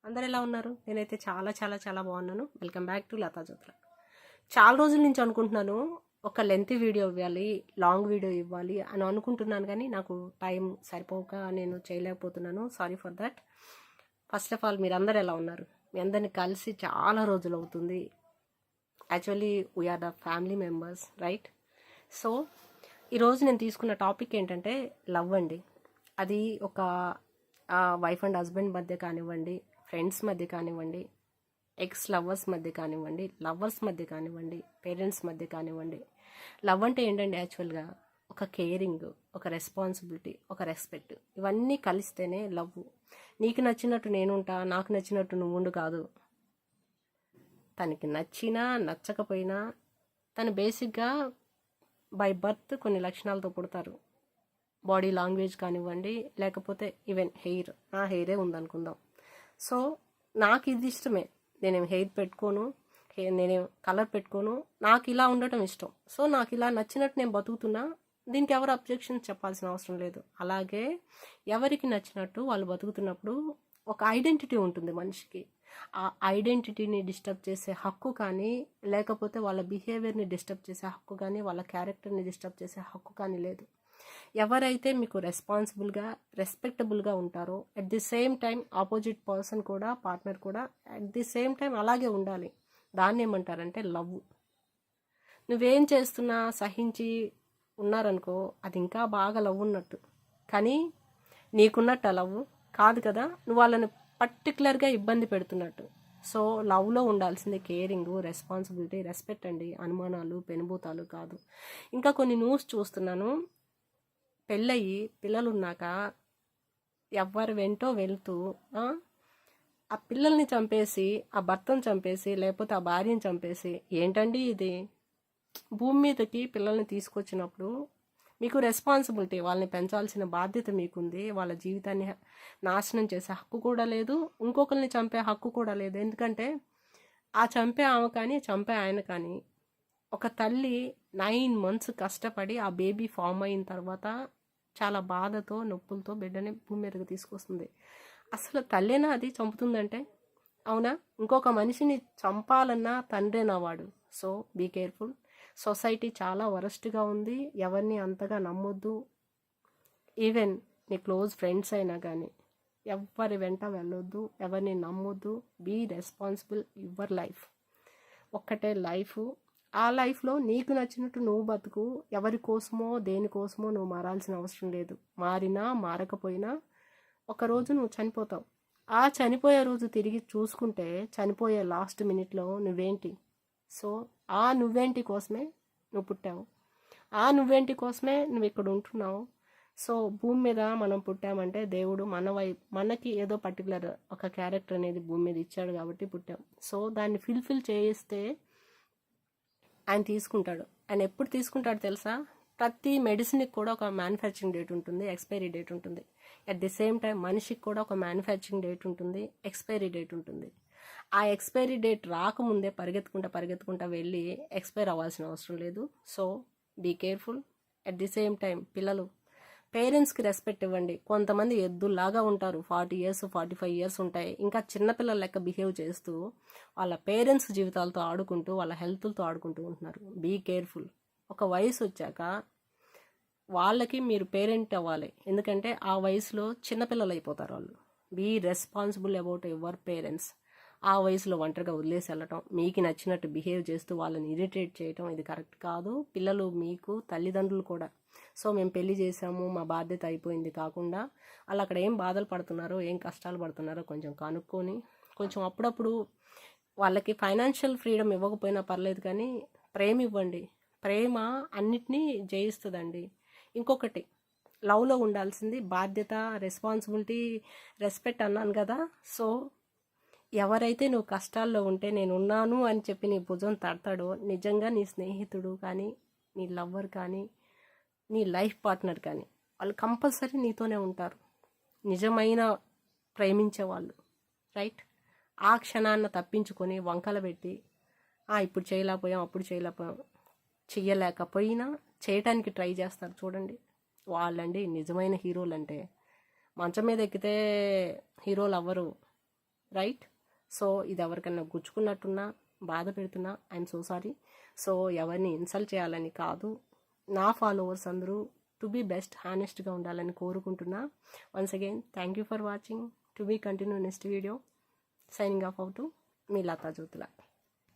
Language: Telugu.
అందరు ఎలా ఉన్నారు? నేనైతే చాలా చాలా చాలా బాగున్నాను. Welcome back to Latha Jyothra. చాలా రోజుల నుంచి అనుకుంటున్నాను ఒక లెంత్ వీడియో ఇవ్వాలి, లాంగ్ వీడియో ఇవ్వాలి అని అనుకుంటున్నాను, కానీ నాకు టైం సరిపోక నేను చేయలేకపోతున్నాను. Sorry for that. First of all మీరందరూ ఎలా ఉన్నారు? మీ అందరిని కలిసి చాలా రోజులు అవుతుంది. Actually we are the family members, right? So ఈరోజు నేను తీసుకున్న టాపిక్ ఏంటంటే లవ్ అండి. అది ఒక వైఫ్ అండ్ హస్బెండ్ మధ్య కానివ్వండి, ఫ్రెండ్స్ మధ్య కానివ్వండి, ఎక్స్ లవర్స్ మధ్య కానివ్వండి, లవర్స్ మధ్య కానివ్వండి, పేరెంట్స్ మధ్య కానివ్వండి. లవ్ అంటే ఏంటండి? యాక్చువల్గా ఒక కేరింగ్, ఒక రెస్పాన్సిబిలిటీ, ఒక రెస్పెక్ట్, ఇవన్నీ కలిస్తేనే లవ్. నీకు నచ్చినట్టు నేనుంటా, నాకు నచ్చినట్టు నువ్వుండు కాదు. తనకి నచ్చినా నచ్చకపోయినా తను బేసిక్గా బై బర్త్ కొన్ని లక్షణాలతో పుడతారు. బాడీ లాంగ్వేజ్ కానివ్వండి, లేకపోతే ఈవెన్ హెయిర్, నా హెయిరే ఉందనుకుందాం. సో నాకు ఇది ఇష్టమే, నేనేం హెయిర్ పెట్టుకోను, నేనేం కలర్ పెట్టుకోను, నాకు ఇలా ఉండటం ఇష్టం. సో నాకు ఇలా నచ్చినట్టు నేను బతుకుతున్నా, దీనికి ఎవరు అబ్జెక్షన్ చెప్పాల్సిన అవసరం లేదు. అలాగే ఎవరికి నచ్చినట్టు వాళ్ళు బతుకుతున్నప్పుడు ఒక ఐడెంటిటీ ఉంటుంది మనిషికి. ఆ ఐడెంటిటీని డిస్టర్బ్ చేసే హక్కు కానీ, లేకపోతే వాళ్ళ బిహేవియర్ని డిస్టర్బ్ చేసే హక్కు కానీ, వాళ్ళ క్యారెక్టర్ని డిస్టర్బ్ చేసే హక్కు కానీ లేదు. ఎవరైతే మీకు రెస్పాన్సిబుల్గా, రెస్పెక్టబుల్గా ఉంటారో, at the same time opposite person కూడా, పార్ట్నర్ కూడా అట్ ది సేమ్ టైం అలాగే ఉండాలి. దాన్ని ఏమంటారంటే లవ్. నువ్వేం చేస్తున్నా సహించి ఉన్నారనుకో, అది ఇంకా బాగా లవ్ ఉన్నట్టు. కానీ నీకున్నట్టు లవ్ కాదు కదా, నువ్వు వాళ్ళని పర్టికులర్గా ఇబ్బంది పెడుతున్నట్టు. సో లవ్లో ఉండాల్సింది కేరింగ్, రెస్పాన్సిబిలిటీ, రెస్పెక్ట్ అండి, అనుమానాలు, పెనుభూతాలు కాదు. ఇంకా కొన్ని న్యూస్ చూస్తున్నాను, పెళ్ళయి పిల్లలున్నాక ఎవరు వెంటో వెళ్తూ ఆ పిల్లల్ని చంపేసి, ఆ భర్తను చంపేసి, లేకపోతే ఆ భార్యను చంపేసి. ఏంటండి ఇది? భూమి మీదకి పిల్లల్ని తీసుకొచ్చినప్పుడు మీకు రెస్పాన్సిబిలిటీ, వాళ్ళని పెంచాల్సిన బాధ్యత మీకుంది. వాళ్ళ జీవితాన్ని నాశనం చేసే హక్కు కూడా లేదు, ఇంకొకరిని చంపే హక్కు కూడా లేదు. ఎందుకంటే ఆ చంపే ఆమె కానీ, చంపే ఆయన కానీ, ఒక తల్లి 9 months కష్టపడి ఆ బేబీ ఫామ్ అయిన తర్వాత చాలా బాధతో, నొప్పులతో బిడ్డని భూమి మీదకి తీసుకొస్తుంది. అసలు తల్లేనా అది చంపుతుందంటే? అవునా? ఇంకొక మనిషిని చంపాలన్నా తండ్రేనా వాడు? So be careful. సొసైటీ చాలా వరస్ట్గా ఉంది. ఎవరిని అంతగా నమ్మొద్దు. ఈవెన్ నీ క్లోజ్ ఫ్రెండ్స్ అయినా కానీ ఎవరి వెంట వెళ్ళొద్దు, ఎవరిని నమ్మొద్దు. Be responsible. యువర్ లైఫ్ ఒక్కటే లైఫ్. ఆ లైఫ్లో నీకు నచ్చినట్టు నువ్వు బతుకు. ఎవరి కోసమో దేనికోసమో నువ్వు మారాల్సిన అవసరం లేదు. మారినా మారకపోయినా ఒకరోజు నువ్వు చనిపోతావు. ఆ చనిపోయే రోజు తిరిగి చూసుకుంటే చనిపోయే లాస్ట్ మినిట్లో నువ్వేంటి? సో ఆ నువ్వేంటి కోసమే నువ్వు పుట్టావు, ఆ నువ్వేంటి కోసమే నువ్వు ఇక్కడ ఉంటున్నావు. సో భూమి మీద మనం పుట్టామంటే దేవుడు మనకి ఏదో పర్టికులర్ ఒక క్యారెక్టర్ అనేది భూమి మీద ఇచ్చాడు కాబట్టి పుట్టాం. సో దాన్ని ఫిల్ఫిల్ చేయిస్తే ఆయన తీసుకుంటాడు. ఆయన ఎప్పుడు తీసుకుంటాడు తెలుసా? ప్రతి మెడిసిన్కి కూడా ఒక మ్యానుఫ్యాక్చరింగ్ డేట్ ఉంటుంది, ఎక్స్పైరీ డేట్ ఉంటుంది. అట్ ది సేమ్ టైం మనిషికి కూడా ఒక మ్యానుఫ్యాక్చరింగ్ డేట్ ఉంటుంది, ఎక్స్పైరీ డేట్ ఉంటుంది. ఆ ఎక్స్పైరీ డేట్ రాకముందే పరిగెత్తుకుంటా వెళ్ళి ఎక్స్పైర్ అవ్వాల్సిన అవసరం లేదు. So be careful. At the same time పిల్లలు, పేరెంట్స్కి రెస్పెక్ట్ ఇవ్వండి. కొంతమంది ఎద్దుల్లాగా ఉంటారు, 40 years 45 years ఉంటాయి, ఇంకా చిన్నపిల్లల లెక్క బిహేవ్ చేస్తూ వాళ్ళ పేరెంట్స్ జీవితాలతో ఆడుకుంటూ, వాళ్ళ హెల్త్తో ఆడుకుంటూ ఉంటున్నారు. Be careful. ఒక వయసు వచ్చాక వాళ్ళకి మీరు పేరెంట్ అవ్వాలి, ఎందుకంటే ఆ వయసులో చిన్నపిల్లలు అయిపోతారు వాళ్ళు. Be responsible about your parents. ఆ వయసులో ఒంటరిగా వదిలేసి వెళ్ళటం, మీకు నచ్చినట్టు బిహేవ్ చేస్తూ వాళ్ళని ఇరిటేట్ చేయటం, ఇది కరెక్ట్ కాదు. పిల్లలు మీకు, తల్లిదండ్రులు కూడా. సో మేము పెళ్లి చేసాము, మా బాధ్యత అయిపోయింది కాకుండా, వాళ్ళు అక్కడ ఏం బాధలు పడుతున్నారో, ఏం కష్టాలు పడుతున్నారో కొంచెం కనుక్కొని, కొంచెం అప్పుడప్పుడు వాళ్ళకి ఫైనాన్షియల్ ఫ్రీడమ్ ఇవ్వకపోయినా పర్లేదు, కానీ ప్రేమ ఇవ్వండి. ప్రేమ అన్నిటినీ జయిస్తుందండి. ఇంకొకటి, లవ్లో ఉండాల్సింది బాధ్యత, రెస్పాన్సిబిలిటీ, రెస్పెక్ట్ అన్నాను కదా. సో ఎవరైతే నువ్వు కష్టాల్లో ఉంటే నేనున్నాను అని చెప్పి నీ భుజం తడతాడో, నిజంగా నీ స్నేహితుడు కానీ, నీ లవ్వర్ కానీ, నీ లైఫ్ పార్ట్నర్ కానీ, వాళ్ళు కంపల్సరీ నీతోనే ఉంటారు. నిజమైన ప్రేమించే వాళ్ళు, రైట్? ఆ క్షణాన్ని తప్పించుకొని వంకలు పెట్టి ఇప్పుడు చేయలేకపోయాం, అప్పుడు చేయలేకపోయినా చేయటానికి ట్రై చేస్తారు. చూడండి, వాళ్ళండి నిజమైన హీరోలు. అంటే మంచం మీద ఎక్కితే హీరోలు అవ్వరు, రైట్. సో ఇది ఎవరికైనా గుచ్చుకున్నట్టున్నా, బాధ పెడుతున్నా ఐఎమ్ సో సారీ. సో ఎవరిని ఇన్సల్ట్ చేయాలని కాదు, నా ఫాలోవర్స్ అందరూ టు బీ బెస్ట్, హానెస్ట్గా ఉండాలని కోరుకుంటున్నా. Once again thank you for watching. To be continue next video. Signing off out మీ లతా జ్యోతుల.